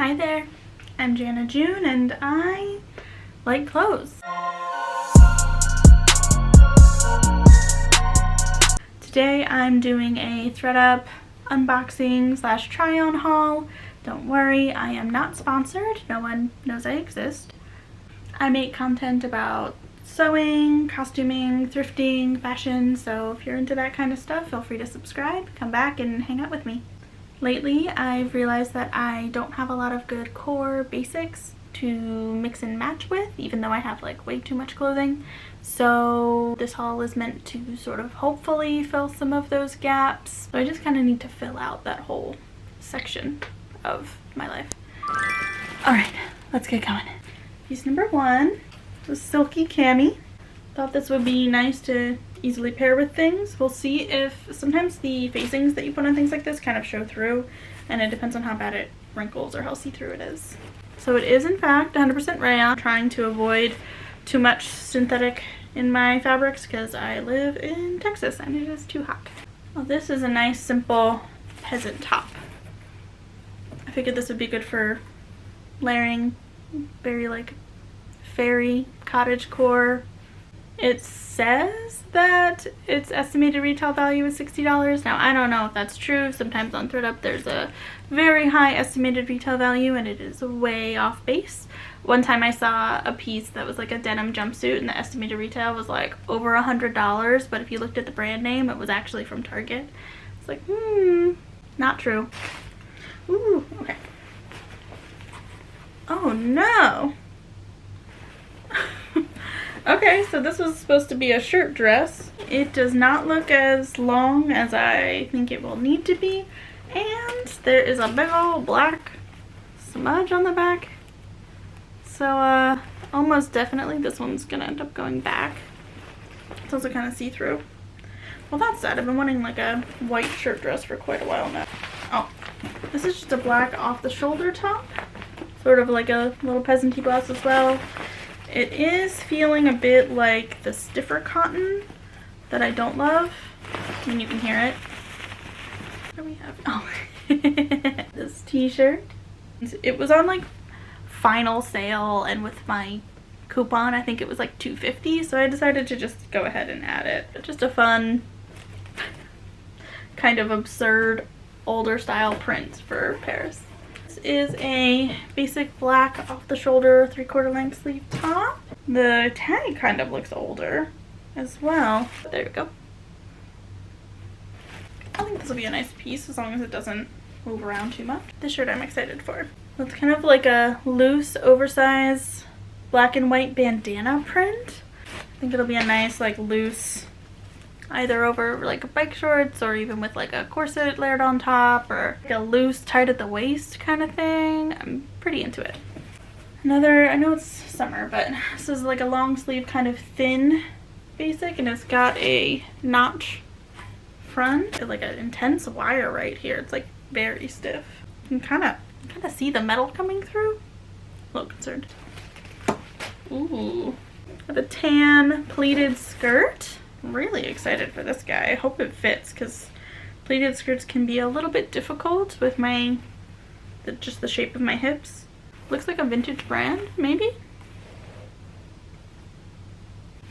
Hi there, I'm Jana June and I like clothes. Today I'm doing a thredUP unboxing / try on haul. Don't worry, I am not sponsored. No one knows I exist. I make content about sewing, costuming, thrifting, fashion, so if you're into that kind of stuff, feel free to subscribe, come back and hang out with me. Lately, I've realized that I don't have a lot of good core basics to mix and match with, even though I have like way too much clothing. So this haul is meant to sort of hopefully fill some of those gaps. So I just kind of need to fill out that whole section of my life. All right, let's get going. Piece number one was Silky Cami. Thought this would be nice to easily pair with things. We'll see if sometimes the facings that you put on things like this kind of show through, and it depends on how bad it wrinkles or how see-through it is. So it is in fact 100% rayon. Trying to avoid too much synthetic in my fabrics because I live in Texas and it is too hot. Well, this is a nice simple peasant top. I figured this would be good for layering, very like fairy cottagecore. It says that its estimated retail value is $60. Now I don't know if that's true. Sometimes on thredUP there's a very high estimated retail value and it is way off base. One time I saw a piece that was like a denim jumpsuit and the estimated retail was like over $100, but if you looked at the brand name it was actually from Target. It's like, not true. Ooh, okay. Oh no! Okay, so this was supposed to be a shirt dress. It does not look as long as I think it will need to be. And there is a big old black smudge on the back. So, almost definitely this one's gonna end up going back. It's also kind of see-through. Well, that said, I've been wanting like a white shirt dress for quite a while now. Oh, this is just a black off-the-shoulder top. Sort of like a little peasant-y blouse as well. It is feeling a bit like the stiffer cotton that I don't love. I mean, you can hear it. What do we have? Oh, this t-shirt. It was on like final sale, and with my coupon, I think it was like $2.50, so I decided to just go ahead and add it. Just a fun, kind of absurd, older style print for Paris. Is a basic black off-the-shoulder 3/4 length sleeve top. The tag kind of looks older as well. But there we go. I think this will be a nice piece as long as it doesn't move around too much. This shirt I'm excited for. It's kind of like a loose, oversized black and white bandana print. I think it'll be a nice like loose, either over like bike shorts or even with like a corset layered on top, or like a loose tight at the waist kind of thing. I'm pretty into it. Another, I know it's summer, but this is like a long sleeve kind of thin basic, and it's got a notch front, like an intense wire right here. It's like very stiff. You can kind of see the metal coming through. A little concerned. Ooh, I have a tan pleated skirt. I'm really excited for this guy. I hope it fits because pleated skirts can be a little bit difficult with just the shape of my hips. Looks like a vintage brand, maybe?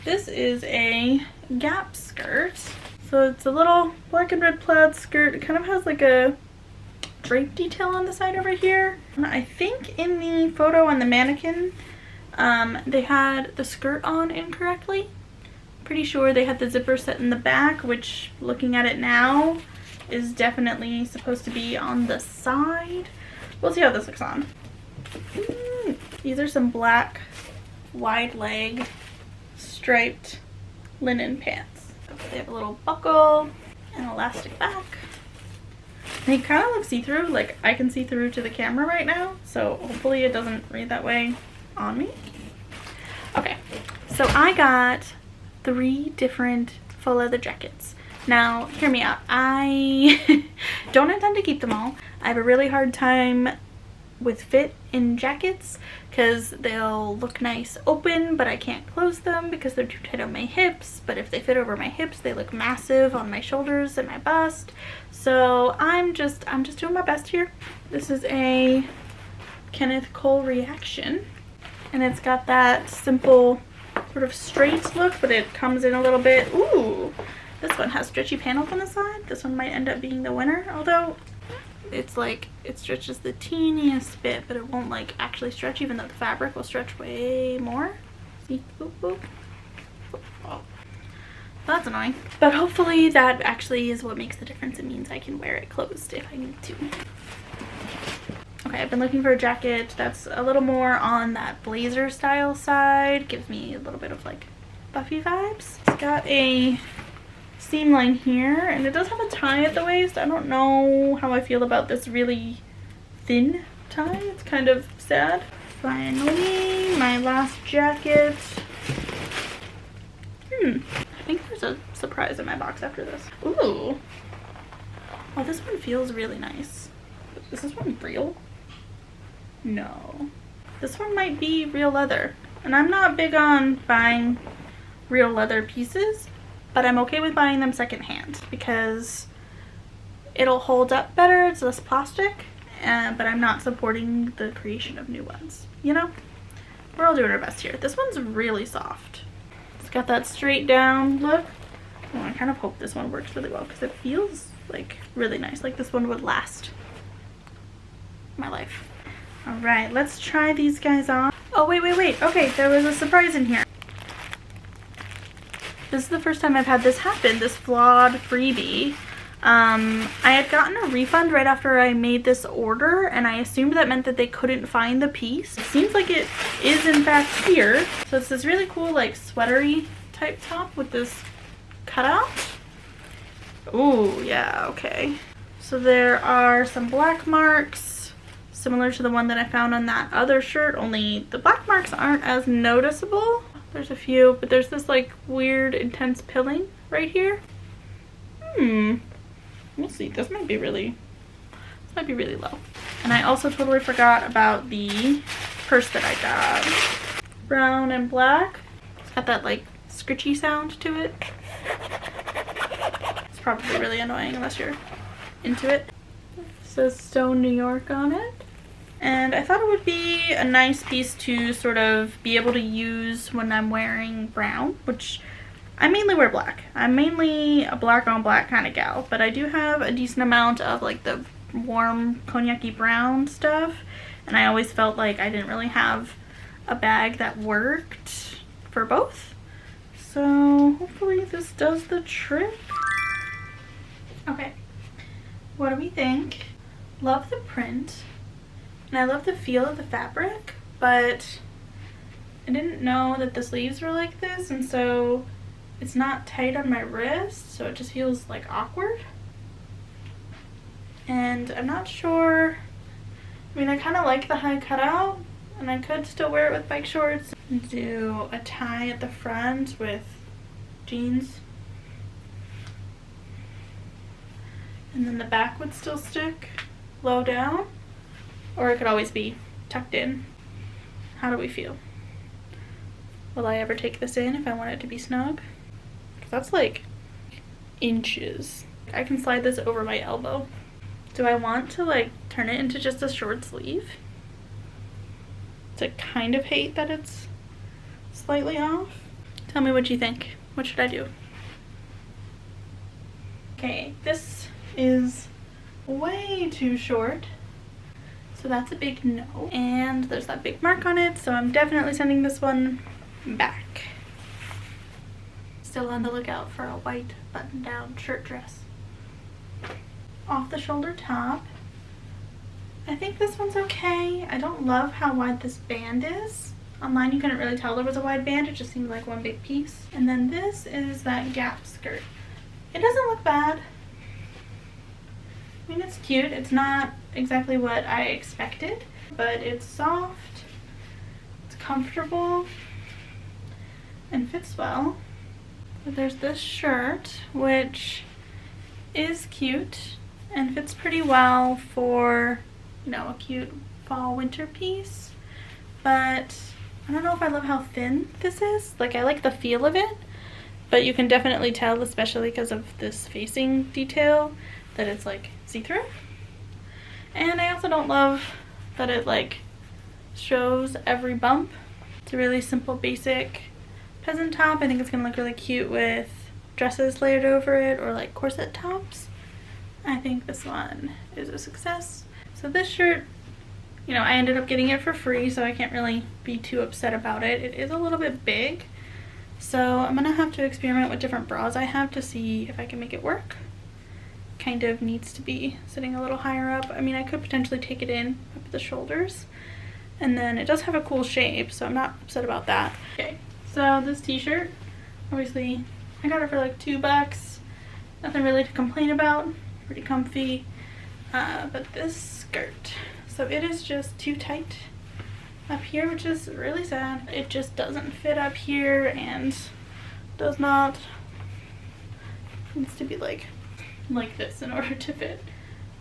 This is a Gap skirt. So it's a little black and red plaid skirt. It kind of has like a drape detail on the side over here. And I think in the photo on the mannequin, they had the skirt on incorrectly. Pretty sure they had the zipper set in the back, which looking at it now is definitely supposed to be on the side. We'll see how this looks on. These are some black wide leg striped linen pants. They have a little buckle and elastic back. They kind of look see-through, like I can see through to the camera right now, so hopefully it doesn't read that way on me. Okay, so I got 3 different faux leather jackets. Now, hear me out. I don't intend to keep them all. I have a really hard time with fit in jackets because they'll look nice open, but I can't close them because they're too tight on my hips. But if they fit over my hips, they look massive on my shoulders and my bust. So I'm just doing my best here. This is a Kenneth Cole Reaction. And it's got that simple sort of straight look, but it comes in a little bit. Ooh, this one has stretchy panels on the side. This one might end up being the winner, although it's like, it stretches the teeniest bit, but it won't like actually stretch, even though the fabric will stretch way more. See? Boop, boop. Oh. That's annoying. But hopefully that actually is what makes the difference. It means I can wear it closed if I need to. Okay, I've been looking for a jacket that's a little more on that blazer style side. Gives me a little bit of like Buffy vibes. It's got a seam line here, and it does have a tie at the waist. I don't know how I feel about this really thin tie. It's kind of sad. Finally, my last jacket. I think there's a surprise in my box after this. Ooh. Oh, this one feels really nice. Is this one real? No. This one might be real leather. And I'm not big on buying real leather pieces, but I'm okay with buying them secondhand because it'll hold up better. It's less plastic, but I'm not supporting the creation of new ones. You know? We're all doing our best here. This one's really soft. It's got that straight down look. Oh, I kind of hope this one works really well because it feels like really nice. Like this one would last my life. All right, let's try these guys on. Oh, wait. Okay, there was a surprise in here. This is the first time I've had this happen, this flawed freebie. I had gotten a refund right after I made this order, and I assumed that meant that they couldn't find the piece. It seems like it is in fact here. So it's this really cool like sweatery type top with this cutout. Ooh, yeah, okay. So there are some black marks similar to the one that I found on that other shirt, only the black marks aren't as noticeable. There's a few, but there's this like weird intense pilling right here. We'll see. This might be really low. And I also totally forgot about the purse that I got. Brown and black. It's got that like scritchy sound to it. It's probably really annoying unless you're into it. It says Stone, New York on it. And I thought it would be a nice piece to sort of be able to use when I'm wearing brown, which I mainly wear black. I'm mainly a black on black kind of gal, but I do have a decent amount of like the warm cognac-y brown stuff, and I always felt like I didn't really have a bag that worked for both. So hopefully this does the trick. Okay, what do we think? Love the print. And I love the feel of the fabric, but I didn't know that the sleeves were like this, and so it's not tight on my wrist, so it just feels like awkward. And I'm not sure, I mean, I kind of like the high cutout, and I could still wear it with bike shorts. Do a tie at the front with jeans. And then the back would still stick low down. Or it could always be tucked in. How do we feel? Will I ever take this in if I want it to be snug? Because that's like inches. I can slide this over my elbow. Do I want to like turn it into just a short sleeve? To kind of hate that it's slightly off? Tell me what you think. What should I do? Okay, this is way too short. So that's a big no. And there's that big mark on it, so I'm definitely sending this one back. Still on the lookout for a white button-down shirt dress. Off the shoulder top. I think this one's okay. I don't love how wide this band is. Online you couldn't really tell there was a wide band, it just seemed like one big piece. And then this is that Gap skirt. It doesn't look bad. I mean, it's cute. It's not exactly what I expected, but it's soft, it's comfortable, and fits well. But there's this shirt, which is cute and fits pretty well for, you know, a cute fall winter piece. But I don't know if I love how thin this is. Like, I like the feel of it, but you can definitely tell, especially because of this facing detail, that it's like see-through. And I also don't love that it like shows every bump. It's a really simple, basic peasant top. I think it's gonna look really cute with dresses layered over it or like corset tops. I think this one is a success. So this shirt, you know, I ended up getting it for free, so I can't really be too upset about it. It is a little bit big, so I'm gonna have to experiment with different bras I have to see if I can make it work. Kind of needs to be sitting a little higher up. I mean, I could potentially take it in up at the shoulders, and then it does have a cool shape, so I'm not upset about that. Okay, so this t-shirt, obviously I got it for like $2. Nothing really to complain about, pretty comfy. But this skirt, so it is just too tight up here, which is really sad. It just doesn't fit up here and does not, it needs to be like this in order to fit,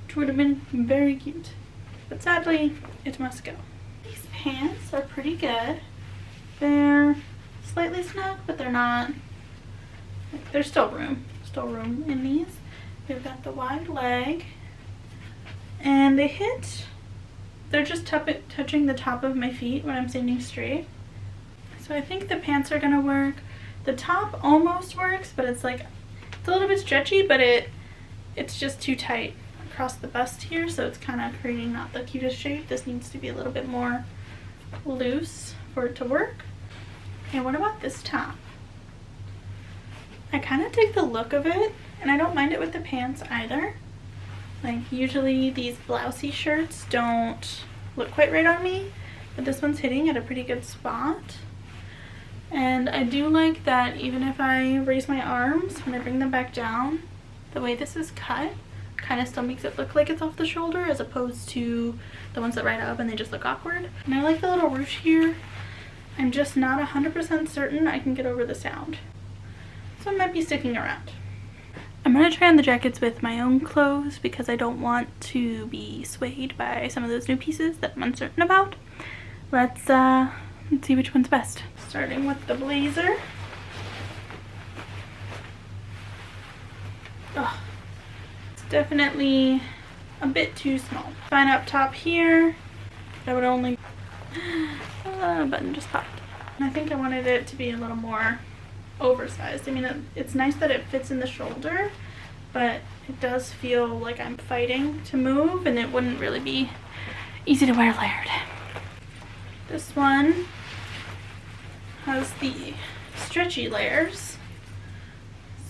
which would have been very cute. But sadly, it must go. These pants are pretty good. They're slightly snug, but they're not, like, there's still room in these. We've got the wide leg, and they're just touching the top of my feet when I'm standing straight. So I think the pants are gonna work. The top almost works, but it's like, it's a little bit stretchy, but it's just too tight across the bust here, so it's kind of creating not the cutest shape. This needs to be a little bit more loose for it to work. Okay, what about this top? I kind of dig the look of it, and I don't mind it with the pants either. Like, usually these blousey shirts don't look quite right on me, but this one's hitting at a pretty good spot. And I do like that even if I raise my arms, when I bring them back down, the way this is cut kind of still makes it look like it's off the shoulder, as opposed to the ones that ride up and they just look awkward. And I like the little ruche here. I'm just not 100% certain I can get over the sound, so I might be sticking around. I'm going to try on the jackets with my own clothes because I don't want to be swayed by some of those new pieces that I'm uncertain about. Let's see which one's best. Starting with the blazer. Oh, it's definitely a bit too small. Fine up top here. I would only... button just popped. And I think I wanted it to be a little more oversized. I mean, it's nice that it fits in the shoulder, but it does feel like I'm fighting to move, and it wouldn't really be easy to wear layered. This one has the stretchy layers,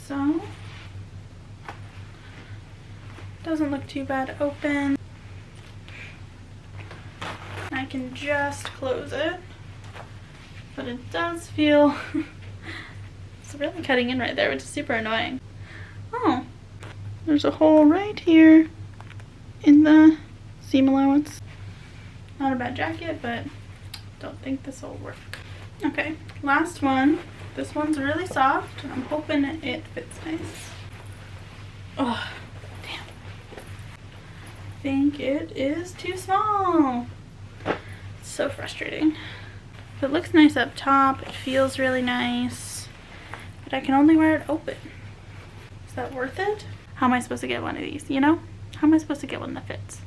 so doesn't look too bad open. I can just close it, but it does feel it's really cutting in right there, which is super annoying. Oh, there's a hole right here in the seam allowance. Not a bad jacket, but don't think this will work. Okay, last one. This one's really soft. I'm hoping it fits nice. Oh, damn. I think it is too small. It's so frustrating. It looks nice up top. It feels really nice. But I can only wear it open. Is that worth it? How am I supposed to get one of these, you know? How am I supposed to get one that fits?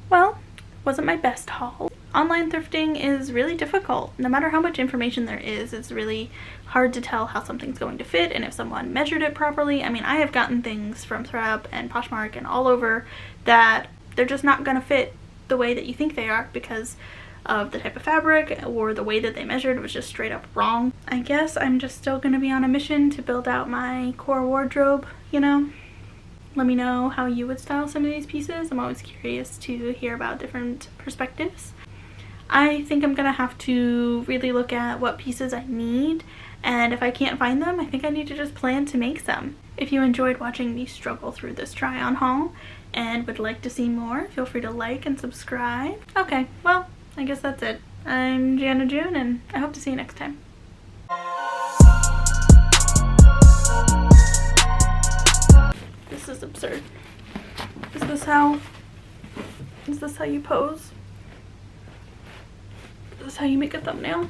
Well, wasn't my best haul. Online thrifting is really difficult. No matter how much information there is, it's really hard to tell how something's going to fit and if someone measured it properly. I mean, I have gotten things from thredUP and Poshmark and all over that they're just not gonna fit the way that you think they are because of the type of fabric or the way that they measured was just straight up wrong. I guess I'm just still gonna be on a mission to build out my core wardrobe, you know? Let me know how you would style some of these pieces. I'm always curious to hear about different perspectives. I think I'm gonna have to really look at what pieces I need, and if I can't find them, I think I need to just plan to make some. If you enjoyed watching me struggle through this try-on haul and would like to see more, feel free to like and subscribe. Okay, well, I guess that's it. I'm Jana June, and I hope to see you next time. This is absurd. Is this how you pose? Is this how you make a thumbnail?